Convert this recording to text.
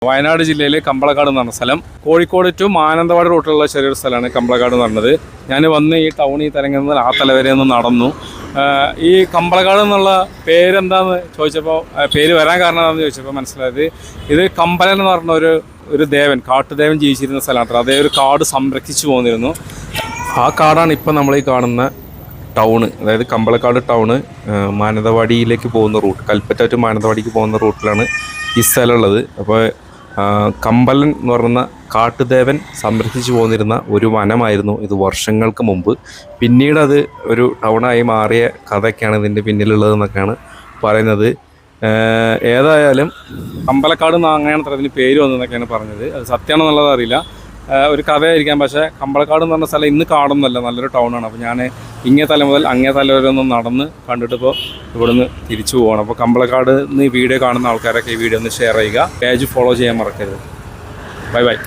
വയനാട് ജില്ലയിൽ കമ്പളക്കാട് എന്ന് പറഞ്ഞ സ്ഥലം, കോഴിക്കോട് ടു മാനന്തവാടി റൂട്ടിലുള്ള ചെറിയൊരു സ്ഥലമാണ് കമ്പളക്കാട് എന്ന് പറഞ്ഞത്. ഞാൻ വന്ന് ഈ ടൗണിൽ തലങ്ങുന്ന ആ തലവരെ ഒന്ന് നടന്നു. ഈ കമ്പളക്കാട് എന്നുള്ള പേരെന്താന്ന് ചോദിച്ചപ്പോൾ, പേര് വരാൻ കാരണം എന്താണെന്ന് ചോദിച്ചപ്പോൾ മനസ്സിലായത് ഇത് കമ്പലൻ എന്ന് പറഞ്ഞ ഒരു ദേവൻ, കാട്ടുദേവൻ ജീവിച്ചിരുന്ന സ്ഥലമാണ്. അതേ ഒരു കാട് സംരക്ഷിച്ചു പോന്നിരുന്നു. ആ കാടാണ് ഇപ്പം നമ്മൾ ഈ കാണുന്ന ടൗണ്, അതായത് കമ്പളക്കാട് ടൗണ്. മാനന്തവാടിയിലേക്ക് പോകുന്ന റൂട്ട്, കൽപ്പറ്റ ടു മാനന്തവാടിക്ക് പോകുന്ന റൂട്ടിലാണ് ഈ സ്ഥലമുള്ളത്. അപ്പോൾ കമ്പലൻ എന്ന് പറയുന്ന കാട്ടുദേവൻ സംരക്ഷിച്ചു പോന്നിരുന്ന ഒരു വനമായിരുന്നു ഇത് വർഷങ്ങൾക്ക് മുമ്പ്. പിന്നീട് അത് ഒരു ടൗണായി മാറിയ കഥയൊക്കെയാണ് ഇതിൻ്റെ പിന്നിലുള്ളതെന്നൊക്കെയാണ് പറയുന്നത്. ഏതായാലും കമ്പലക്കാട് അങ്ങനെയാണ് അതിന് പേര് വന്നതെന്നൊക്കെയാണ് പറഞ്ഞത്. അത് സത്യമാണെന്നുള്ളത് അറിയില്ല, ഒരു കഥയായിരിക്കാം. പക്ഷേ കമ്പളക്കാട് എന്ന് പറഞ്ഞ സ്ഥലം ഇന്ന് കാണുന്നല്ല, നല്ലൊരു ടൗണാണ്. അപ്പോൾ ഞാൻ ഇങ്ങേ തല മുതൽ അങ്ങേ തല വരെ ഒന്ന് നടന്ന് കണ്ടിട്ടിപ്പോൾ ഇവിടുന്ന് തിരിച്ചു പോകണം. അപ്പോൾ കമ്പളക്കാട് നിന്ന് ഈ വീഡിയോ കാണുന്ന ആൾക്കാരൊക്കെ ഈ വീഡിയോ ഒന്ന് ഷെയർ ചെയ്യുക, പേജ് ഫോളോ ചെയ്യാൻ മറക്കരുത്. Bye bye.